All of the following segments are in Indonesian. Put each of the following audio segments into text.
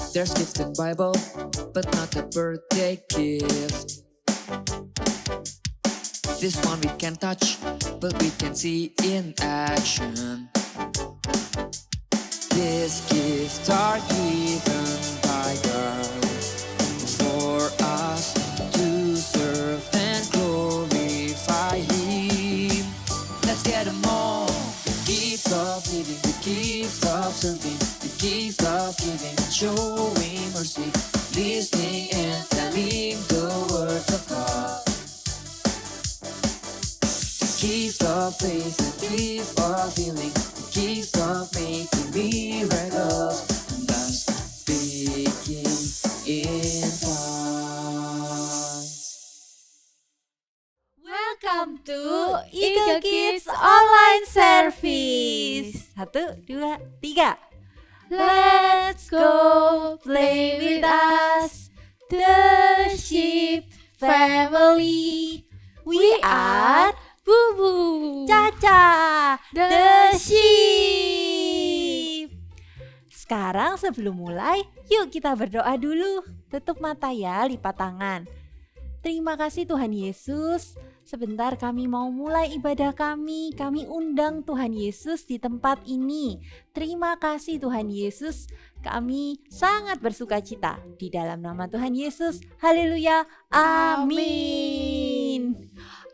There's gift in Bible, but not a birthday gift. This one we can touch, but we can see in action. These gifts are given by God for us to serve and glorify Him. Let's get them all. The gift of living, the gift of serving, the gift of giving and showing mercy, listening and telling the words of God. The gift of faith, the gift of healing, the gift of making miracles, and thus speaking in tongues. Welcome to Eagle Kids Online Service. 1, 2, 3. Let's go play with us, the sheep family. We are Bubu, Caca, the sheep. Sekarang sebelum mulai, yuk kita berdoa dulu. Tutup mata ya, lipat tangan. Terima kasih Tuhan Yesus. Sebentar kami mau mulai ibadah kami. Kami undang Tuhan Yesus di tempat ini. Terima kasih Tuhan Yesus. Kami sangat bersukacita di dalam nama Tuhan Yesus. Haleluya. Amin.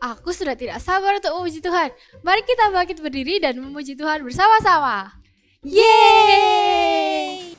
Aku sudah tidak sabar untuk memuji Tuhan. Mari kita bangkit berdiri dan memuji Tuhan bersama-sama. Yeay!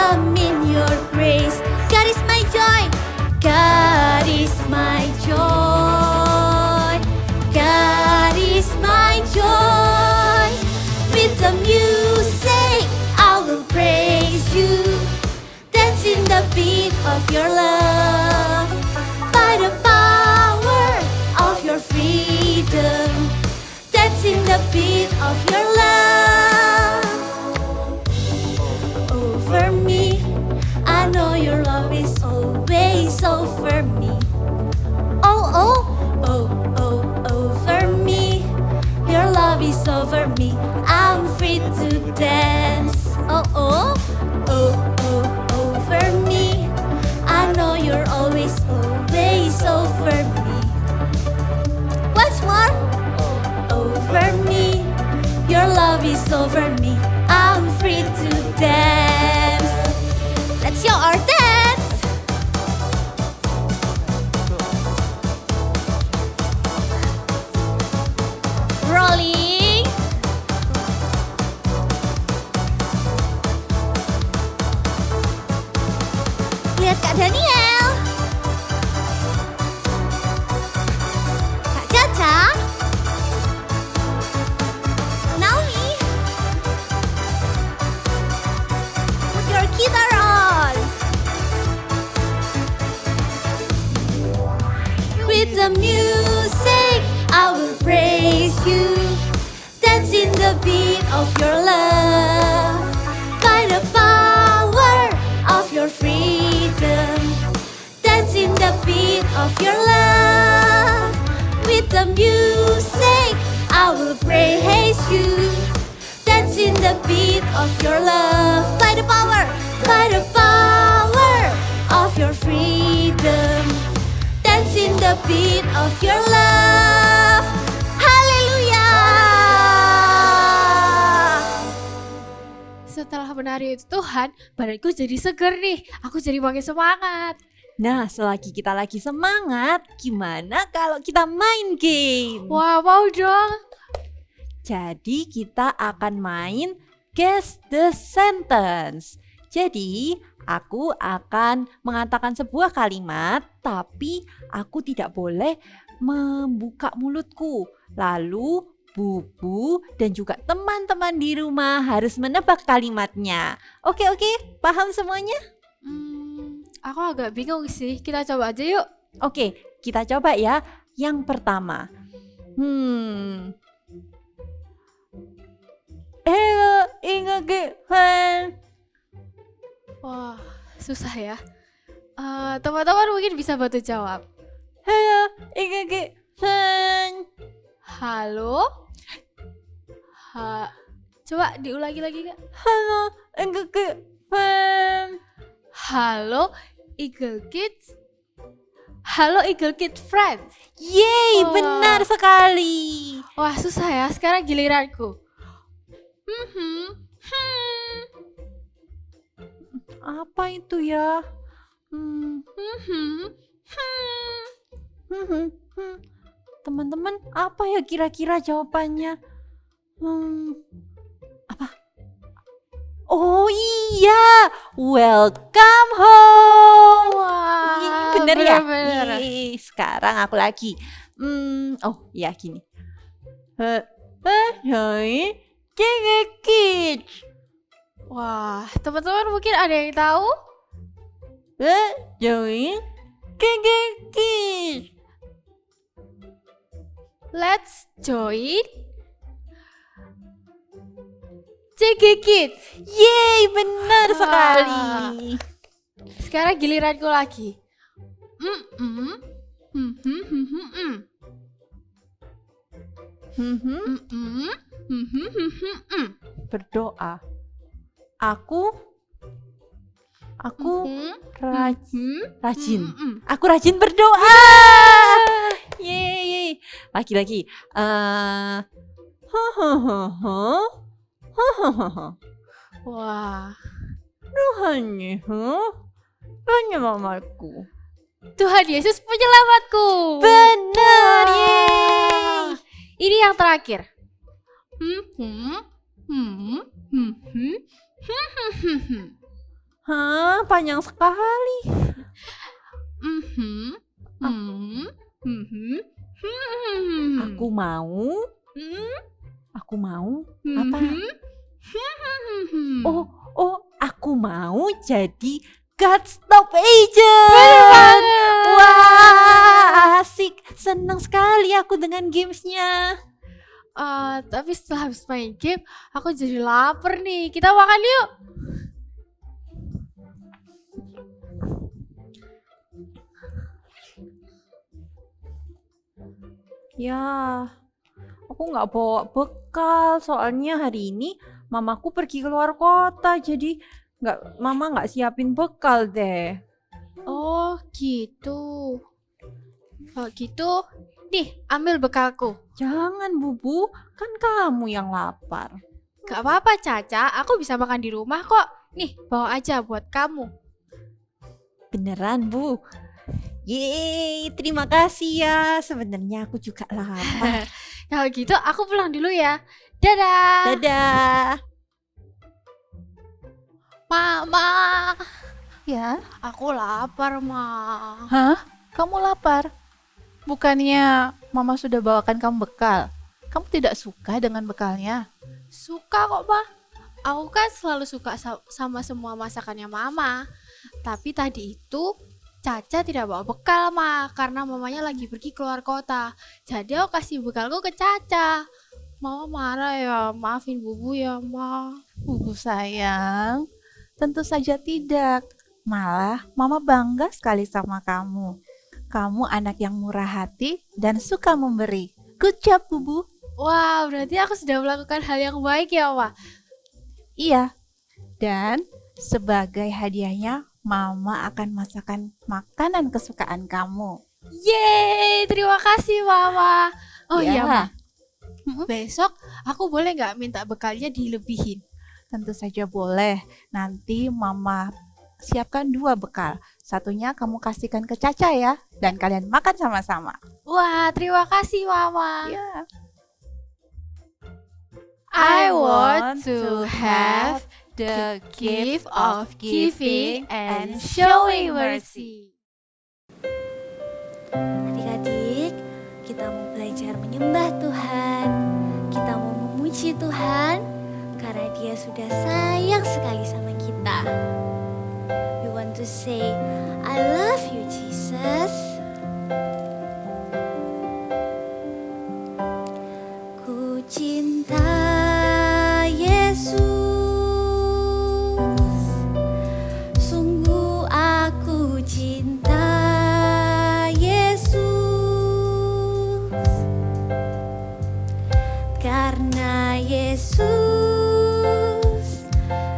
swim in your grace. God is my joy. God is my joy. God is my joy. With the music I will praise you. Dance in the beat of your love. By the power of your freedom. Dance in the beat of your love. Over me, I know your love is always over me. Oh, oh, oh, oh, over me. Your love is over me. I'm free to dance. Oh, oh, oh, oh, over me. I know you're always over me. Once more. Over me. Your love is over me. I'm free to dance. Let's show our dance. Rolling. Lihat Kak Daniel. Kak Caca. Naomi. Put your guitar on. With the music I will praise you. Dance in the beat of your love. By the power of your freedom. Dance in the beat of your love. With the music I will praise you. Dance in the beat of your love. By the power of your freedom. Dance in the beat of your love. Haleluya. Setelah menari itu Tuhan, badanku jadi seger nih. Aku jadi makin semangat. Nah, selagi kita lagi semangat, gimana kalau kita main game? Wah, mau dong. Jadi kita akan main Guess the Sentence. Jadi aku akan mengatakan sebuah kalimat, tapi aku tidak boleh membuka mulutku. Lalu Bubu dan juga teman-teman di rumah harus menebak kalimatnya. Oke, paham semuanya? Aku agak bingung sih. Kita coba aja yuk. Oke, kita coba ya. Yang pertama. Wah, susah ya. Teman-teman mungkin bisa bantu jawab. Halo? Coba diulangi lagi Kak. Halo Eagle Kids. Halo Eagle Kid Friends. Yeay, Wah. benar sekali. Wah, susah ya. Sekarang giliranku. Apa itu ya? Teman-teman, apa ya kira-kira jawabannya? Apa? Oh iya, welcome home. Wah, Bener ya? bener. Yeay, sekarang aku lagi. Oh ya gini. Kids. Wah, teman-teman mungkin ada yang tahu? Kids. Let's join JG Kids. Yeay, benar Wah. sekali. Sekarang giliranku lagi. Berdoa. Aku rajin. Aku rajin berdoa. Yeay. Lagi. Wah, Tuhan penyelamatku. Tuhan Yesus penyelamatku. Benar, Wah. yeay. Ini yang terakhir. Hah, panjang sekali. Mhm. Mhm. Mhm. Mhm. Aku mau. Mhm. Aku mau. Apa? Mhm. Aku mau jadi God Stop Agent. Bener banget. Wah, asik. Senang sekali aku dengan gamesnya. Tapi setelah habis main game, aku jadi lapar nih. Kita makan yuk. Ya, aku nggak bawa bekal. Soalnya hari ini mamaku pergi keluar kota. Jadi mama nggak siapin bekal deh. Oh gitu. Kalau gitu, nih ambil bekalku. Jangan Bubu, kan kamu yang lapar. Gak apa-apa Caca, aku bisa makan di rumah kok. Nih, bawa aja buat kamu. Beneran Bu? Yeay, terima kasih ya. Sebenarnya aku juga lapar. Kalau gitu aku pulang dulu ya. Dadah. Dadah. Mama, Ya, aku lapar, Ma. hah? Kamu lapar? Bukannya Mama sudah bawakan kamu bekal? Kamu tidak suka dengan bekalnya? Suka kok, Ma. Aku kan selalu suka sama semua masakannya Mama. Tapi tadi itu Caca tidak bawa bekal, Ma, karena mamanya lagi pergi keluar kota. Jadi aku kasih bekalku ke Caca. Mama marah ya, maafin Bubu ya, Ma. Bubu sayang, tentu saja tidak. Malah Mama bangga sekali sama kamu. Kamu anak yang murah hati dan suka memberi. Good job, Bubu. Wah, berarti aku sudah melakukan hal yang baik ya, Ma. Iya. Dan sebagai hadiahnya, Mama akan masakan makanan kesukaan kamu. Yeay, terima kasih Mama. Oh Ya. iya, Ma. Mm-mm. Besok aku boleh nggak minta bekalnya dilebihin? Tentu saja boleh. Nanti Mama siapkan 2 bekal. Satunya kamu kasihkan ke Caca ya. Dan kalian makan sama-sama. Wah, terima kasih Mama. Ya. I want to have the gift of giving and showing mercy. Adik-adik, kita mau belajar menyembah Tuhan. Kita mau memuji Tuhan karena Dia sudah sayang sekali sama kita. We want to say, I love you Jesus. Ku cinta Yesus. Sungguh aku cinta Yesus. Karena Yesus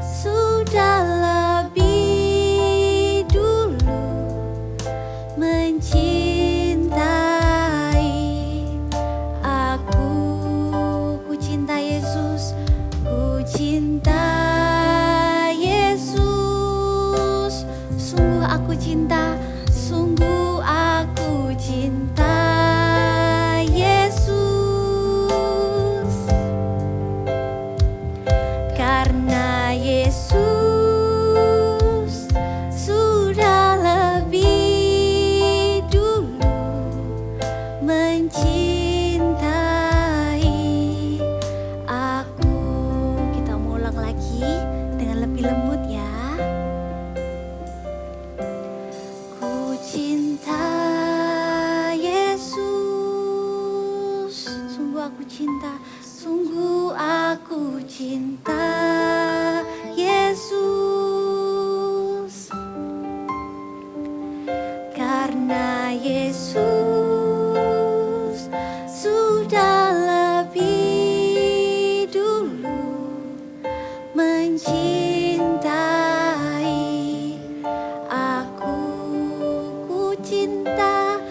sudah lebih dulu mencintai aku. Ku cinta Yesus, ku cinta Yesus. Sungguh aku cinta, sungguh aku cinta Yesus. Karena Yesus sudah lebih dulu mencintai aku. Kita mau ulang lagi dengan lebih lembut ya. Ku cinta Yesus. Sungguh aku cinta, sungguh aku cinta Yesus. Karena Yesus sudah lebih dulu mencintai aku. Ku cinta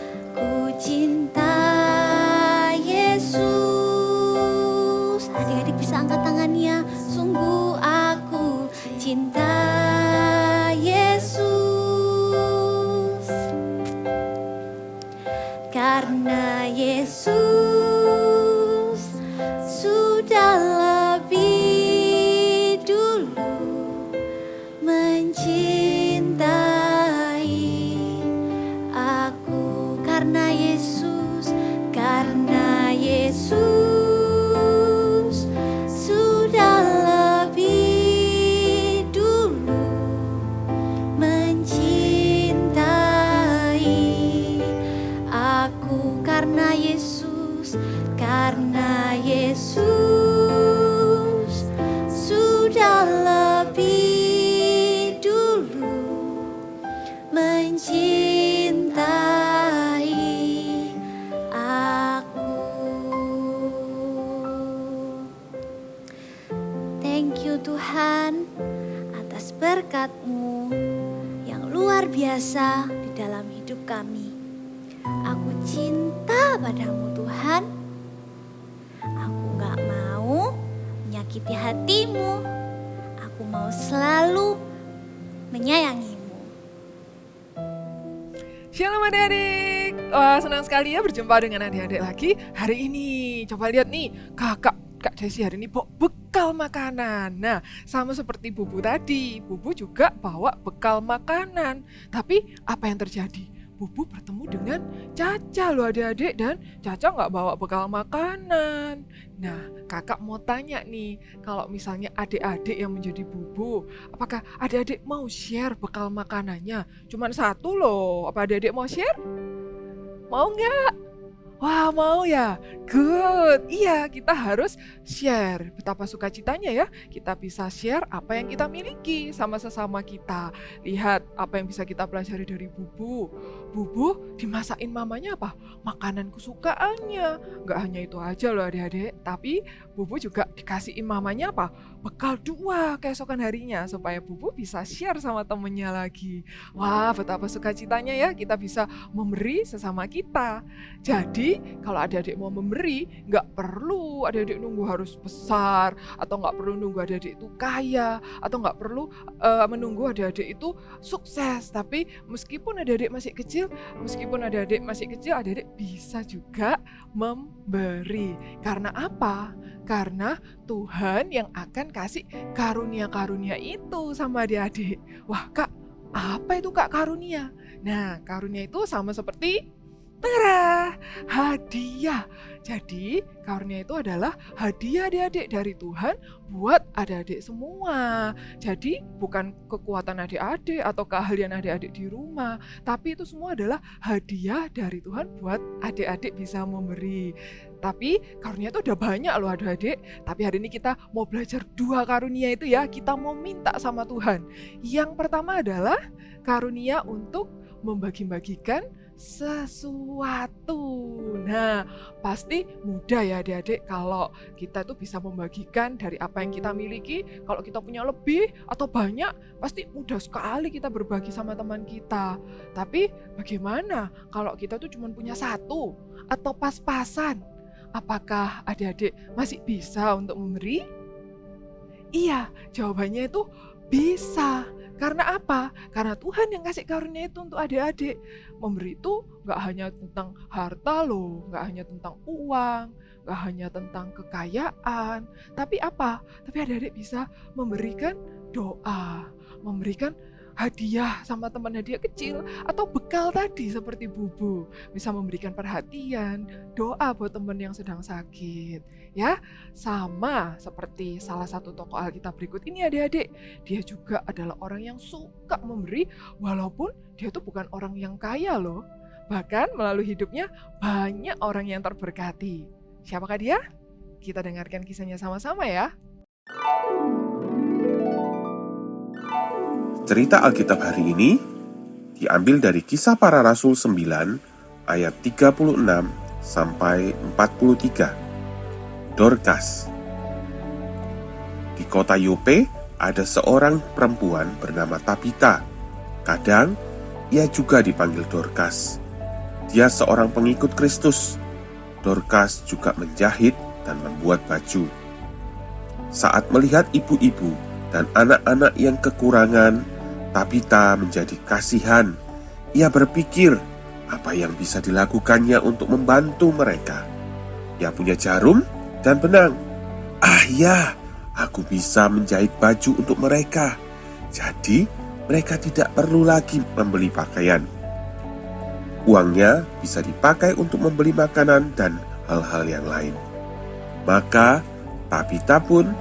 Yesus. Adik-adik bisa angkat tangannya. Sungguh aku cinta Yesus. biasa di dalam hidup kami. Aku cinta padamu Tuhan. Aku gak mau menyakiti hatimu. Aku mau selalu menyayangimu. Shalom adik-adik. Wah, senang sekali ya berjumpa dengan adik-adik lagi hari ini. Coba lihat nih, Kak Desi hari ini bawa bekal makanan. Nah, sama seperti Bubu tadi, Bubu juga bawa bekal makanan. Tapi apa yang terjadi? Bubu bertemu dengan Caca loh adik-adik, dan Caca nggak bawa bekal makanan. Nah, kakak mau tanya nih, kalau misalnya adik-adik yang menjadi Bubu, apakah adik-adik mau share bekal makanannya? Cuman satu loh, apa adik-adik mau share? Mau nggak? Wah, mau ya? Good. Iya, kita harus share. Betapa sukacitanya ya, kita bisa share apa yang kita miliki sama sesama kita. Lihat apa yang bisa kita pelajari dari Bubu. Bubu dimasakin mamanya apa? Makanan kesukaannya. Gak hanya itu aja loh adik-adik, tapi Bubu juga dikasihin mamanya apa? Bekal 2 keesokan harinya, supaya Bubu bisa share sama temennya lagi. Wah, betapa sukacitanya ya, kita bisa memberi sesama kita. Jadi kalau adik-adik mau memberi, nggak perlu adik-adik nunggu harus besar, atau nggak perlu nunggu adik-adik itu kaya, atau nggak perlu menunggu adik-adik itu sukses. Tapi meskipun adik-adik masih kecil, adik-adik bisa juga memberi. Karena apa? Karena Tuhan yang akan kasih karunia-karunia itu sama adik-adik. Wah Kak, apa itu Kak karunia? Nah, karunia itu sama seperti hadiah. Jadi karunia itu adalah hadiah adik-adik dari Tuhan buat adik-adik semua. Jadi bukan kekuatan adik-adik atau keahlian adik-adik di rumah, tapi itu semua adalah hadiah dari Tuhan buat adik-adik bisa memberi. Tapi karunia itu udah banyak loh adik-adik. Tapi hari ini kita mau belajar 2 karunia itu ya. Kita mau minta sama Tuhan. Yang pertama adalah karunia untuk membagi-bagikan sesuatu. Nah, pasti mudah ya adik-adik kalau kita tuh bisa membagikan dari apa yang kita miliki. Kalau kita punya lebih atau banyak, pasti mudah sekali kita berbagi sama teman kita. Tapi bagaimana kalau kita tuh cuma punya 1 atau pas-pasan? Apakah adik-adik masih bisa untuk memberi? Iya, jawabannya itu bisa. Karena apa? Karena Tuhan yang kasih karunia itu untuk adik-adik. Memberi itu gak hanya tentang harta loh, gak hanya tentang uang, gak hanya tentang kekayaan. Tapi apa? Tapi adik-adik bisa memberikan doa, memberikan hadiah sama teman hadiah kecil, atau bekal tadi seperti Bubu, bisa memberikan perhatian, doa buat teman yang sedang sakit. Ya, sama seperti salah satu tokoh Alkitab berikut ini adik-adik, dia juga adalah orang yang suka memberi walaupun dia tuh bukan orang yang kaya loh. Bahkan melalui hidupnya banyak orang yang terberkati. Siapakah dia? Kita dengarkan kisahnya sama-sama ya. Cerita Alkitab hari ini diambil dari Kisah Para Rasul 9 ayat 36 sampai 43. Dorcas. Di kota Yope ada seorang perempuan bernama Tabita. Kadang ia juga dipanggil Dorcas. Dia seorang pengikut Kristus. Dorcas juga menjahit dan membuat baju. Saat melihat ibu-ibu dan anak-anak yang kekurangan, Tabita menjadi kasihan. Ia berpikir apa yang bisa dilakukannya untuk membantu mereka. Ia punya jarum dan benang. Ah ya, aku bisa menjahit baju untuk mereka. Jadi mereka tidak perlu lagi membeli pakaian. Uangnya bisa dipakai untuk membeli makanan dan hal-hal yang lain. Maka Tabita pun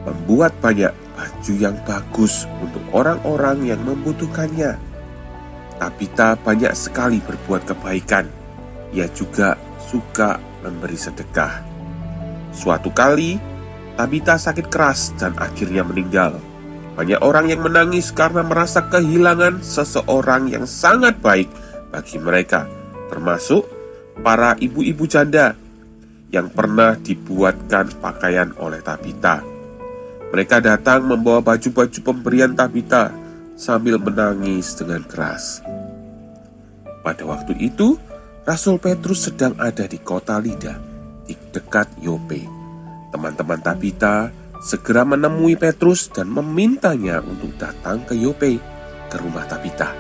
membuat banyak baju yang bagus untuk orang-orang yang membutuhkannya. Tabita banyak sekali berbuat kebaikan. Ia juga suka memberi sedekah. Suatu kali, Tabita sakit keras dan akhirnya meninggal. Banyak orang yang menangis karena merasa kehilangan seseorang yang sangat baik bagi mereka, termasuk para ibu-ibu janda yang pernah dibuatkan pakaian oleh Tabita. Mereka datang membawa baju-baju pemberian Tabita, sambil menangis dengan keras. Pada waktu itu, Rasul Petrus sedang ada di kota Lida, di dekat Yope. Teman-teman Tabita segera menemui Petrus dan memintanya untuk datang ke Yope, ke rumah Tabita.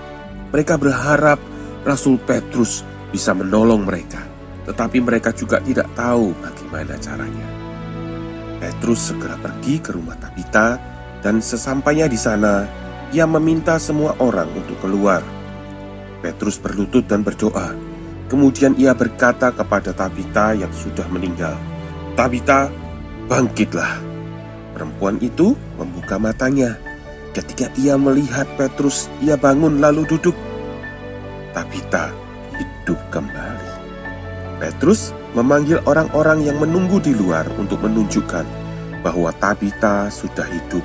Mereka berharap Rasul Petrus bisa menolong mereka, tetapi mereka juga tidak tahu bagaimana caranya. Petrus segera pergi ke rumah Tabita dan sesampainya di sana, ia meminta semua orang untuk keluar. Petrus berlutut dan berdoa. Kemudian ia berkata kepada Tabita yang sudah meninggal, "Tabita, bangkitlah." Perempuan itu membuka matanya. Ketika ia melihat Petrus, ia bangun lalu duduk. Tabita hidup kembali. Petrus memanggil orang-orang yang menunggu di luar untuk menunjukkan bahwa Tabita sudah hidup.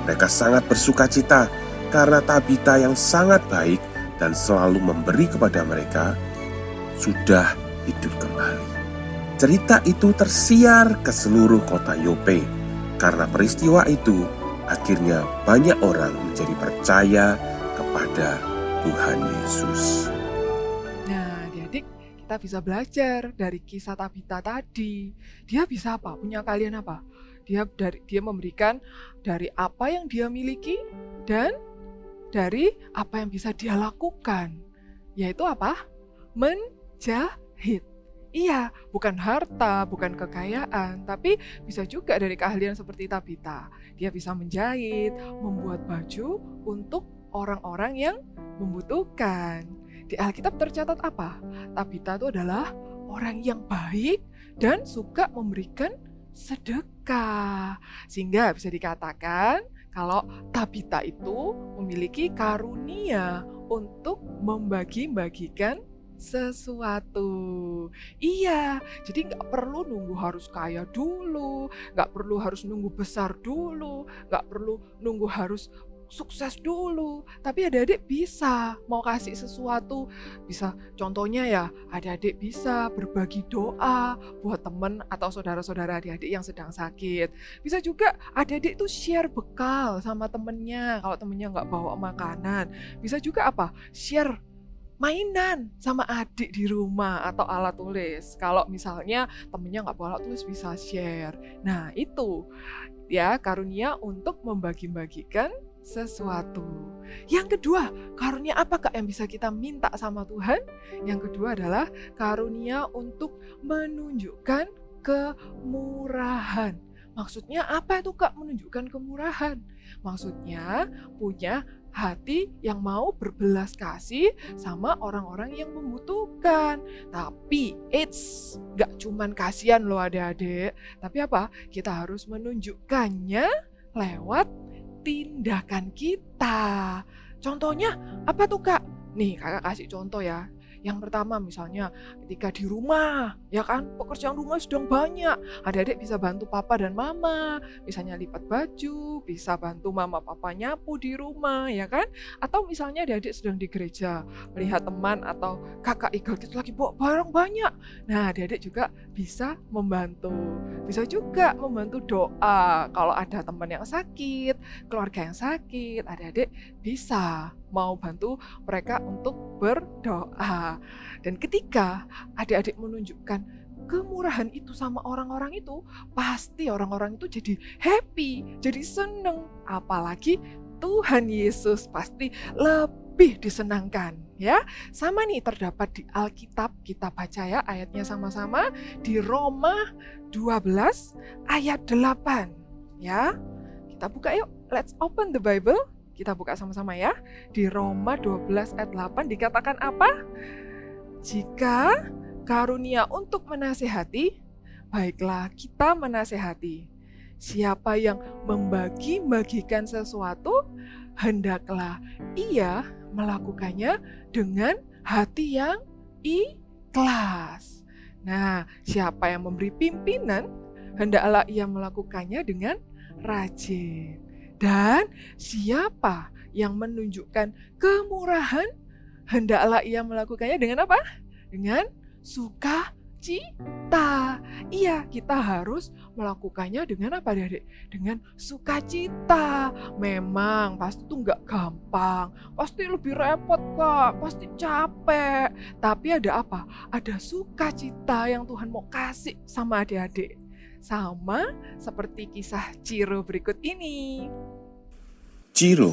Mereka sangat bersukacita karena Tabita yang sangat baik dan selalu memberi kepada mereka sudah hidup kembali. Cerita itu tersiar ke seluruh kota Yope. Karena peristiwa itu, akhirnya banyak orang menjadi percaya kepada Tuhan Yesus. Nah, adik-adik, kita bisa belajar dari kisah Tabita tadi. Dia bisa apa? Punya kalian apa? Dia memberikan dari apa yang dia miliki dan dari apa yang bisa dia lakukan. Yaitu apa? Menjahit. Iya, bukan harta, bukan kekayaan, tapi bisa juga dari keahlian seperti Tabita. Dia bisa menjahit, membuat baju untuk orang-orang yang membutuhkan. Di Alkitab tercatat apa? Tabita itu adalah orang yang baik dan suka memberikan sedekah. Sehingga bisa dikatakan kalau Tabita itu memiliki karunia untuk membagi-bagikan sesuatu. Iya, jadi nggak perlu nunggu harus kaya dulu, nggak perlu harus nunggu besar dulu, nggak perlu nunggu harus sukses dulu. Tapi adik-adik bisa mau kasih sesuatu, bisa contohnya ya, adik-adik bisa berbagi doa buat teman atau saudara-saudara adik-adik yang sedang sakit. Bisa juga adik-adik itu share bekal sama temennya kalau temennya nggak bawa makanan. Bisa juga apa? Share mainan sama adik di rumah atau alat tulis. Kalau misalnya temennya nggak bawa alat tulis bisa share. Nah itu ya karunia untuk membagi-bagikan sesuatu. Yang kedua, karunia apa Kak yang bisa kita minta sama Tuhan? Yang kedua adalah karunia untuk menunjukkan kemurahan. Maksudnya apa itu Kak menunjukkan kemurahan? Maksudnya punya hati yang mau berbelas kasih sama orang-orang yang membutuhkan. Tapi gak cuman kasihan loh adik-adik. Tapi apa? Kita harus menunjukkannya lewat tindakan kita. Contohnya apa tuh Kak? Nih kakak kasih contoh ya. Yang pertama misalnya ketika di rumah, ya kan pekerjaan rumah sedang banyak. Adik-adik bisa bantu papa dan mama, misalnya lipat baju, bisa bantu mama papa nyapu di rumah, ya kan? Atau misalnya adik-adik sedang di gereja, melihat teman atau kakak Igal gitu lagi bawa barang banyak. Nah adik-adik juga bisa membantu. Bisa juga membantu doa. Kalau ada teman yang sakit, keluarga yang sakit, adik-adik bisa mau bantu mereka untuk berdoa. Dan ketika adik-adik menunjukkan kemurahan itu sama orang-orang itu, pasti orang-orang itu jadi happy, jadi seneng. Apalagi Tuhan Yesus pasti lebih disenangkan. Ya, sama nih terdapat di Alkitab, kita baca ya ayatnya sama-sama di Roma 12 ayat 8. Ya, kita buka yuk, let's open the Bible. Kita buka sama-sama ya. Di Roma 12 ayat 8 dikatakan apa? Jika karunia untuk menasehati, baiklah kita menasehati. Siapa yang membagi-bagikan sesuatu, hendaklah ia melakukannya dengan hati yang ikhlas. Nah, siapa yang memberi pimpinan, hendaklah ia melakukannya dengan rajin. Dan siapa yang menunjukkan kemurahan, hendaklah ia melakukannya dengan apa? Dengan sukacita. sukacita. Iya, kita harus melakukannya dengan apa adik-adik? Dengan sukacita. Memang pasti itu nggak gampang, pasti lebih repot Kak, pasti capek. Tapi ada apa? Ada sukacita yang Tuhan mau kasih sama adik-adik. Sama seperti kisah Ciro berikut ini. Ciro.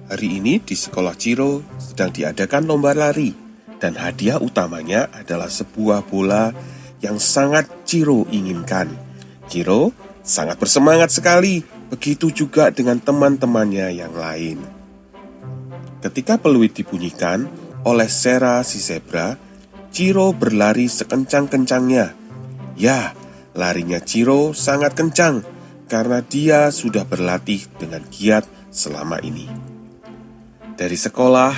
Hari ini di sekolah Ciro sedang diadakan lomba lari dan hadiah utamanya adalah sebuah bola yang sangat Ciro inginkan. Ciro sangat bersemangat sekali, begitu juga dengan teman-temannya yang lain. Ketika peluit dibunyikan oleh Sera si zebra, Ciro berlari sekencang-kencangnya. Ya, larinya Ciro sangat kencang karena dia sudah berlatih dengan giat selama ini. Dari sekolah,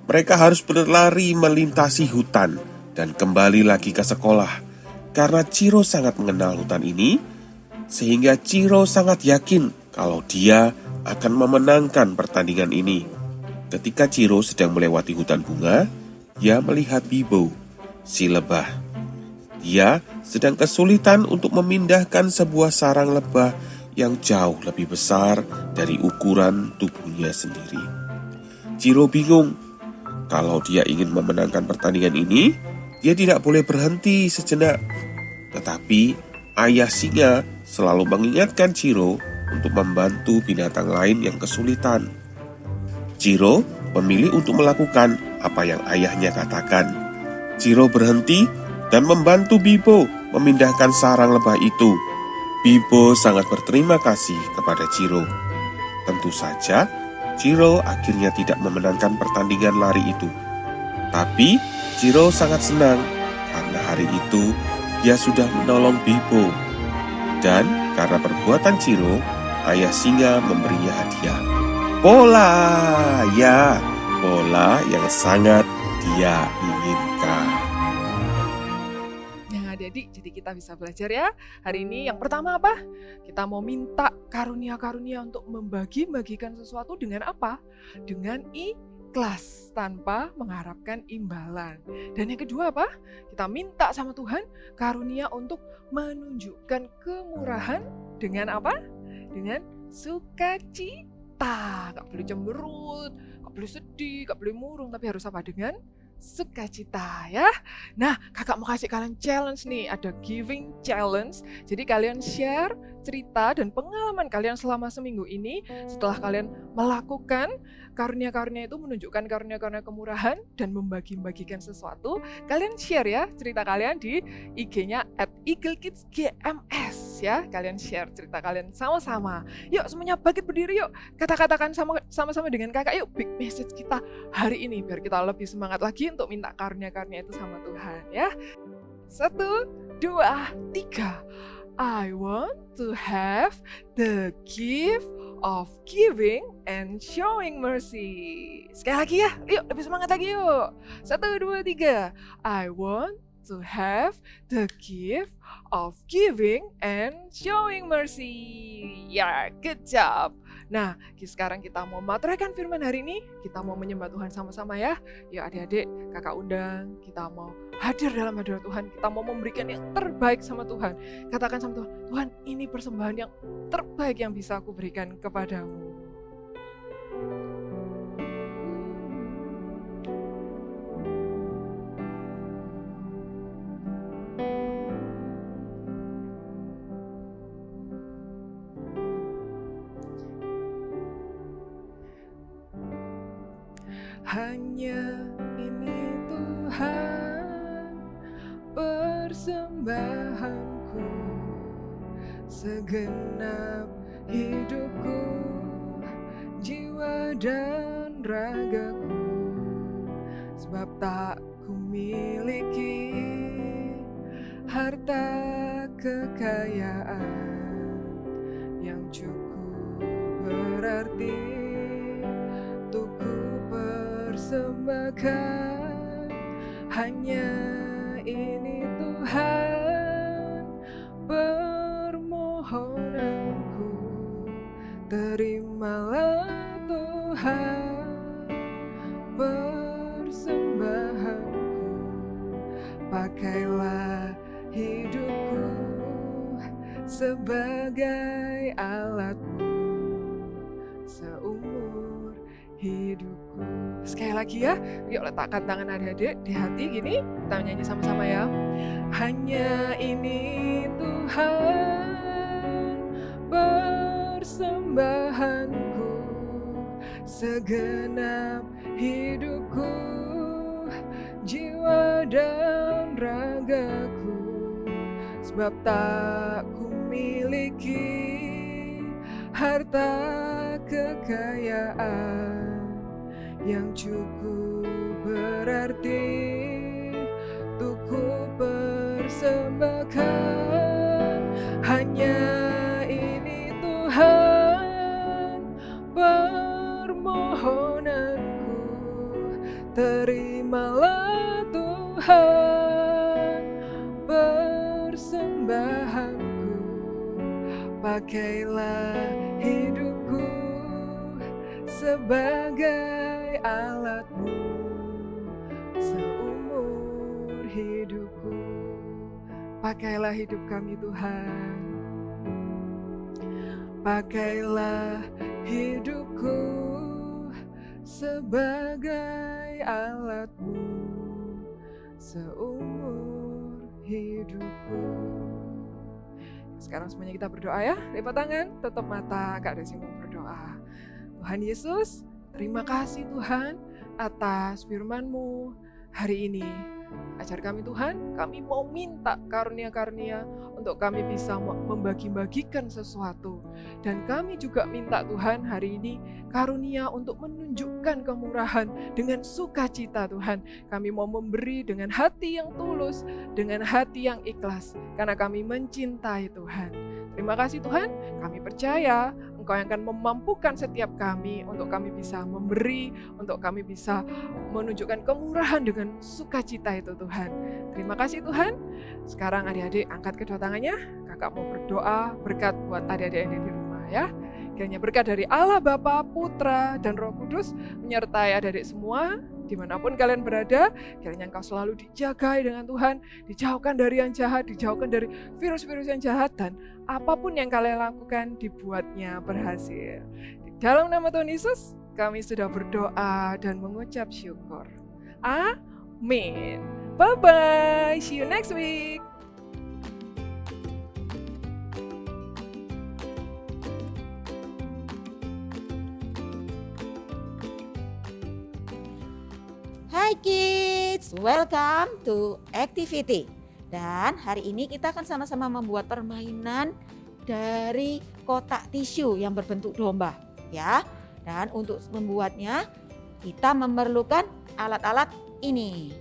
mereka harus berlari melintasi hutan dan kembali lagi ke sekolah. Karena Ciro sangat mengenal hutan ini, sehingga Ciro sangat yakin kalau dia akan memenangkan pertandingan ini. Ketika Ciro sedang melewati hutan bunga, dia melihat Bibo, si lebah. Dia sedang kesulitan untuk memindahkan sebuah sarang lebah yang jauh lebih besar dari ukuran tubuhnya sendiri. Ciro bingung. Kalau dia ingin memenangkan pertandingan ini, dia tidak boleh berhenti sejenak. Tetapi ayah singa selalu mengingatkan Ciro untuk membantu binatang lain yang kesulitan. Ciro memilih untuk melakukan apa yang ayahnya katakan. Ciro berhenti dan membantu Bibo memindahkan sarang lebah itu. Bibo sangat berterima kasih kepada Ciro. Tentu saja, Ciro akhirnya tidak memenangkan pertandingan lari itu. Tapi Ciro sangat senang karena hari itu dia sudah menolong Bibo. Dan karena perbuatan Ciro, ayah singa memberinya hadiah. Bola, ya, bola yang sangat dia inginkan. Adik-adik, jadi kita bisa belajar ya. Hari ini yang pertama apa? Kita mau minta karunia-karunia untuk membagi-bagikan sesuatu dengan apa? Dengan ikhlas, tanpa mengharapkan imbalan. Dan yang kedua apa? Kita minta sama Tuhan karunia untuk menunjukkan kemurahan dengan apa? Dengan sukacita. Gak boleh cemberut, gak boleh sedih, gak boleh murung, tapi harus apa? Dengan sukacita ya. Nah, kakak mau kasih kalian challenge nih, ada giving challenge. Jadi kalian share cerita dan pengalaman kalian selama seminggu ini. Setelah kalian melakukan karunia-karunia itu, menunjukkan karunia-karunia kemurahan dan membagi-bagikan sesuatu, kalian share ya cerita kalian di IG-nya @eaglekidsgms ya. Kalian share cerita kalian sama-sama. Yuk semuanya bangkit berdiri yuk. Kata-katakan sama-sama dengan kakak yuk big message kita hari ini biar kita lebih semangat lagi untuk minta karunia-karunia itu sama Tuhan ya. 1, 2, 3. I want to have the gift of giving and showing mercy. Sekali lagi ya, yuk lebih semangat lagi yuk. 1, 2, 3. I want to have the gift of giving and showing mercy. Ya, good job. Nah, sekarang kita mau maturkan firman hari ini. Kita mau menyembah Tuhan sama-sama ya. Yuk adik-adik, kakak undang. Kita mau hadir dalam hadirat Tuhan. Kita mau memberikan yang terbaik sama Tuhan. Katakan sama Tuhan, Tuhan ini persembahan yang terbaik yang bisa aku berikan kepadamu. Hanya ini Tuhan persembahanku, segenap hidupku, jiwa dan ragaku, sebab tak ku miliki harta kekayaan yang cukup berarti untuk ku persembahkan. Hanya ini Tuhan permohonanku, terimalah Tuhan persembahanku, pakailah hidupku sebagai alatmu seumur hidupku. Sekali lagi ya, yuk letakkan tangan adik-adik di hati gini, kita nyanyi sama-sama ya. Hanya ini Tuhan persembahanku, segenap hidupku, jiwa dan ragaku, sebab tak ku miliki harta kekayaan yang cukup berarti untuk ku persembahkan. Hanya ini Tuhan permohonanku, terimalah Tuhan persembahanku, pakailah hidupku sebagai alatmu seumur hidupku. Pakailah hidup kami Tuhan, pakailah hidupku sebagai alatmu seumur hidupku. Sekarang semuanya kita berdoa ya, lipat tangan, tutup mata, Kak Desi mau berdoa. Tuhan Yesus, terima kasih Tuhan atas firman-Mu hari ini. Ajar kami Tuhan, kami mau minta karunia-karunia untuk kami bisa membagi-bagikan sesuatu. Dan kami juga minta Tuhan hari ini karunia untuk menunjukkan kemurahan dengan sukacita Tuhan. Kami mau memberi dengan hati yang tulus, dengan hati yang ikhlas, karena kami mencintai Tuhan. Terima kasih Tuhan, kami percaya Engkau yang akan memampukan setiap kami untuk kami bisa memberi, untuk kami bisa menunjukkan kemurahan dengan sukacita itu Tuhan. Terima kasih Tuhan. Sekarang adik-adik angkat kedua tangannya, kakak mau berdoa berkat buat adik-adik yang di rumah ya. Kiranya berkat dari Allah Bapa, Putra, dan Roh Kudus menyertai adik-adik semua, dimanapun kalian berada. Kiranya engkau selalu dijagai dengan Tuhan, dijauhkan dari yang jahat, dijauhkan dari virus-virus yang jahat, dan apapun yang kalian lakukan dibuatnya berhasil. Di dalam nama Tuhan Yesus, kami sudah berdoa dan mengucap syukur. Amin. Bye-bye. See you next week. Hai kids, welcome to activity. Dan hari ini kita akan sama-sama membuat permainan dari kotak tisu yang berbentuk domba ya. Dan untuk membuatnya kita memerlukan alat-alat ini.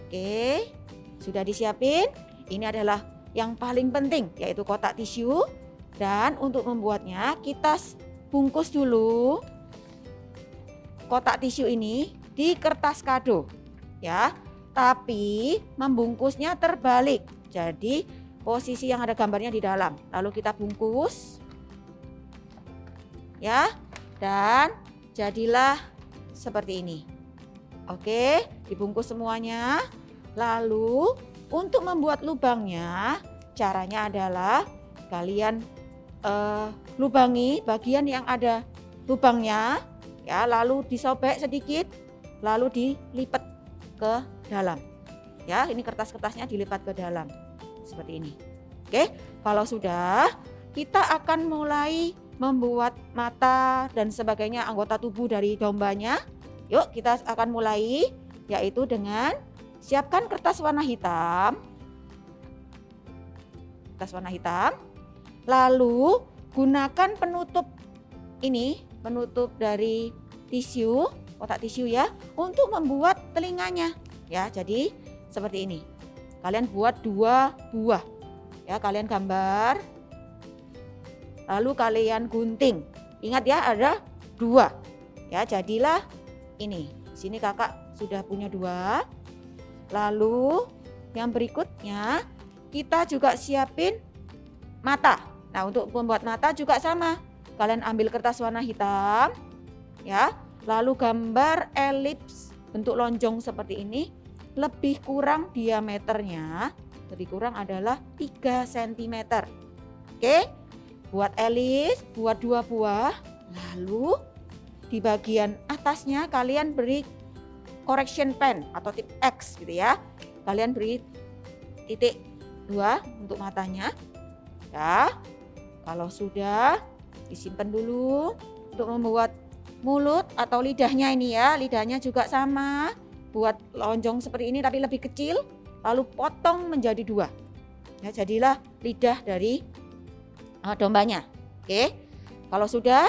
Oke, sudah disiapin. Ini adalah yang paling penting, yaitu kotak tisu. Dan untuk membuatnya kita bungkus dulu kotak tisu ini di kertas kado ya, tapi membungkusnya terbalik. Jadi posisi yang ada gambarnya di dalam, lalu kita bungkus ya, dan jadilah seperti ini. Oke, dibungkus semuanya. Lalu untuk membuat lubangnya, caranya adalah kalian lubangi bagian yang ada lubangnya ya, lalu disobek sedikit, lalu dilipat ke dalam ya. Ini kertas-kertasnya dilipat ke dalam seperti ini. Oke, kalau sudah, kita akan mulai membuat mata dan sebagainya, anggota tubuh dari dombanya. Yuk kita akan mulai, yaitu dengan siapkan kertas warna hitam. Kertas warna hitam. Lalu gunakan penutup ini, penutup dari tisu, kotak tisu ya, untuk membuat telinganya ya. Jadi seperti ini. Kalian buat 2 buah ya, kalian gambar, lalu kalian gunting. Ingat ya, ada 2 ya, jadilah ini. Sini kakak sudah punya 2. Lalu yang berikutnya kita juga siapin mata. Nah, untuk membuat mata juga sama. Kalian ambil kertas warna hitam ya, lalu gambar elips bentuk lonjong seperti ini. lebih kurang diameternya, lebih kurang adalah 3 cm. Oke, buat elips, buat 2 buah. Lalu di bagian atasnya kalian beri correction pen atau tip X gitu ya. Kalian beri titik 2 untuk matanya. Ya, kalau sudah disimpan dulu untuk membuat mulut atau lidahnya ini ya. Lidahnya juga sama, buat lonjong seperti ini tapi lebih kecil, lalu potong menjadi 2. Ya, jadilah lidah dari dombanya. Oke, kalau sudah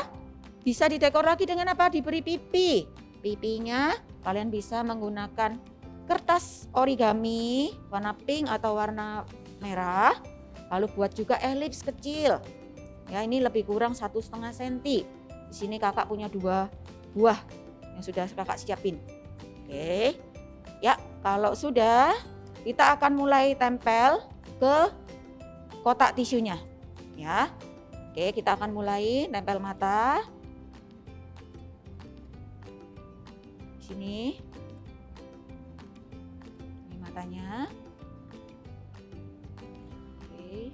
bisa didekor lagi dengan apa? Diberi pipi. Pipinya kalian bisa menggunakan kertas origami warna pink atau warna merah. Lalu buat juga elips kecil. Ya, ini lebih kurang 1,5 cm. Di sini kakak punya 2 buah yang sudah kakak siapin. Oke. Ya, kalau sudah kita akan mulai tempel ke kotak tisunya. Ya. Oke, kita akan mulai tempel mata. Di sini. Ini matanya. Oke.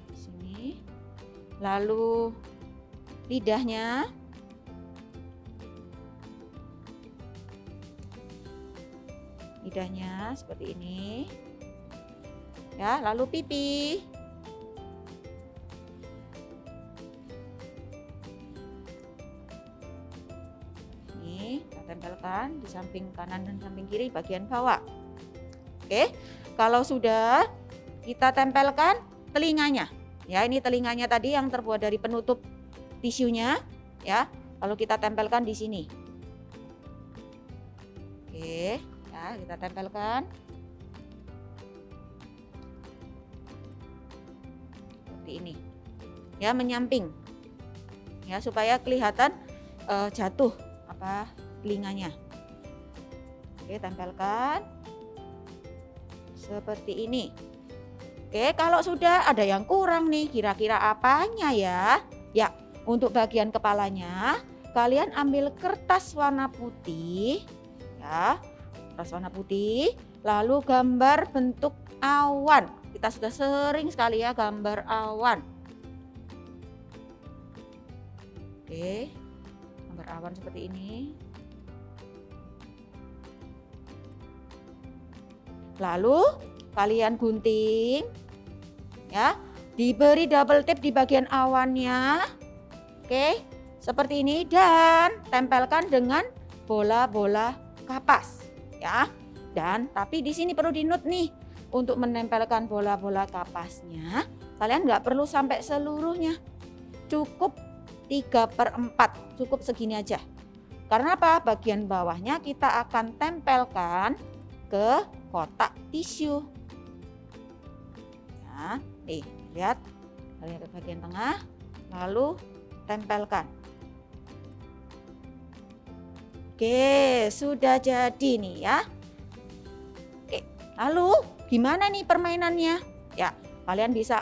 Di sini. Lalu lidahnya. Lidahnya seperti ini. Ya, lalu pipi. Ini kita tempelkan di samping kanan dan samping kiri bagian bawah. Oke, kalau sudah kita tempelkan telinganya. Ya, ini telinganya tadi yang terbuat dari penutup tisunya, ya. Lalu kita tempelkan di sini. Oke, ya, kita tempelkan. Seperti ini. Ya, menyamping. Ya, supaya kelihatan jatuh telinganya. Oke, tempelkan. Seperti ini. Oke, kalau sudah ada yang kurang nih, kira-kira apanya ya? Ya, untuk bagian kepalanya, kalian ambil kertas warna putih, ya, kertas warna putih, lalu gambar bentuk awan. Kita sudah sering sekali ya gambar awan. Oke, gambar awan seperti ini. Lalu kalian gunting, ya, diberi double tip di bagian awannya. Oke, seperti ini, dan tempelkan dengan bola-bola kapas, ya. Dan tapi di sini perlu dinut nih, untuk menempelkan bola-bola kapasnya, kalian nggak perlu sampai seluruhnya, cukup 3/4, cukup segini aja. Karena apa? Bagian bawahnya kita akan tempelkan ke kotak tisu. Ya, nih, lihat, kalian ke bagian tengah, lalu tempelkan. Oke, sudah jadi nih ya. Oke, lalu gimana nih permainannya? Ya, kalian bisa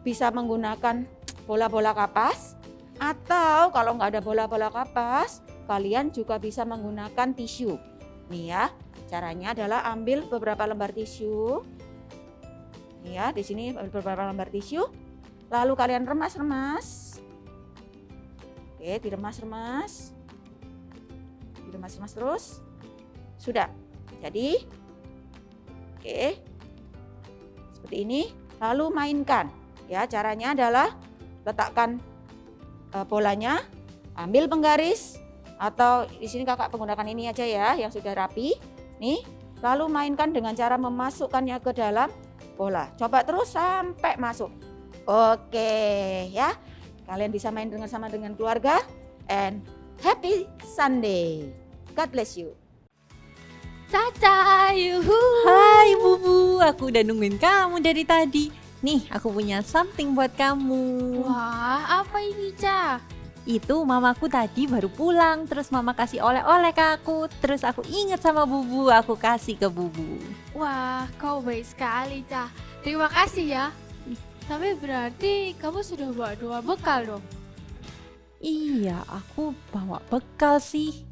bisa menggunakan bola-bola kapas, atau kalau nggak ada bola-bola kapas, kalian juga bisa menggunakan tisu. Nih ya, caranya adalah ambil beberapa lembar tisu. Nih ya, di sini beberapa lembar tisu. Lalu kalian remas-remas. Oke, diremas-remas. Diremas-remas terus. Sudah. Jadi, oke. Seperti ini. Lalu mainkan. Ya, caranya adalah letakkan bolanya, ambil penggaris, atau di sini kakak menggunakan ini aja ya, yang sudah rapi. Nih, lalu mainkan dengan cara memasukkannya ke dalam bola. Coba terus sampai masuk. Oke, ya. Kalian bisa main sama dengan keluarga, and happy Sunday. God bless you. Caca, yuhu. Hai Bubu, aku udah nungguin kamu dari tadi. Nih, aku punya something buat kamu. Wah, apa ini, Ca? Itu mamaku tadi baru pulang, terus mama kasih oleh-oleh ke aku. Terus aku inget sama Bubu, aku kasih ke Bubu. Wah, kau baik sekali, Ca. Terima kasih ya. Tapi berarti kamu sudah bawa 2 bekal dong? Iya, aku bawa bekal sih.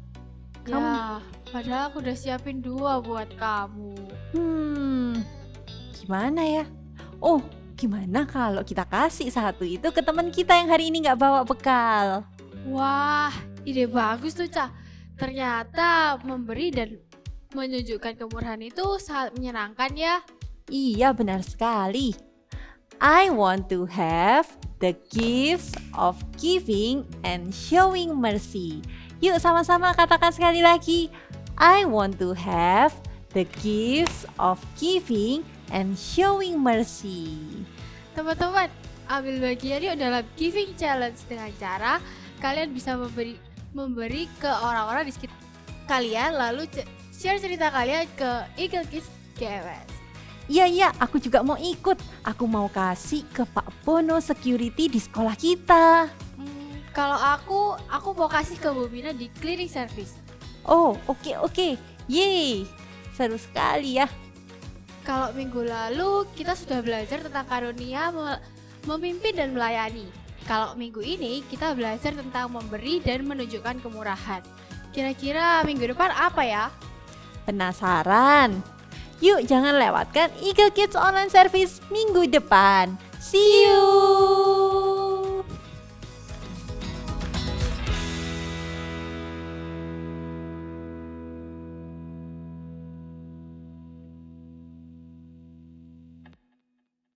Ya, padahal aku udah siapin 2 buat kamu. Gimana ya? Oh, gimana kalau kita kasih satu itu ke teman kita yang hari ini nggak bawa bekal? Wah, ide bagus tuh, Ca. Ternyata memberi dan menunjukkan kemurahan itu sangat menyenangkan ya. Iya, benar sekali. I want to have the gifts of giving and showing mercy. Yuk sama-sama katakan sekali lagi. I want to have the gifts of giving and showing mercy. Teman-teman, ambil bagian yuk dalam giving challenge dengan cara kalian bisa memberi ke orang-orang di sekitar kalian, lalu share cerita kalian ke Eagle Kids GMS. Iya, aku juga mau ikut. Aku mau kasih ke Pak Bono security di sekolah kita. Kalau aku mau kasih ke Bu Mina di cleaning service. Oh, oke. Yeay, seru sekali ya. Kalau minggu lalu kita sudah belajar tentang karunia memimpin dan melayani. Kalau minggu ini kita belajar tentang memberi dan menunjukkan kemurahan. Kira-kira minggu depan apa ya? Penasaran? Yuk jangan lewatkan Eagle Kids Online Service minggu depan. See you!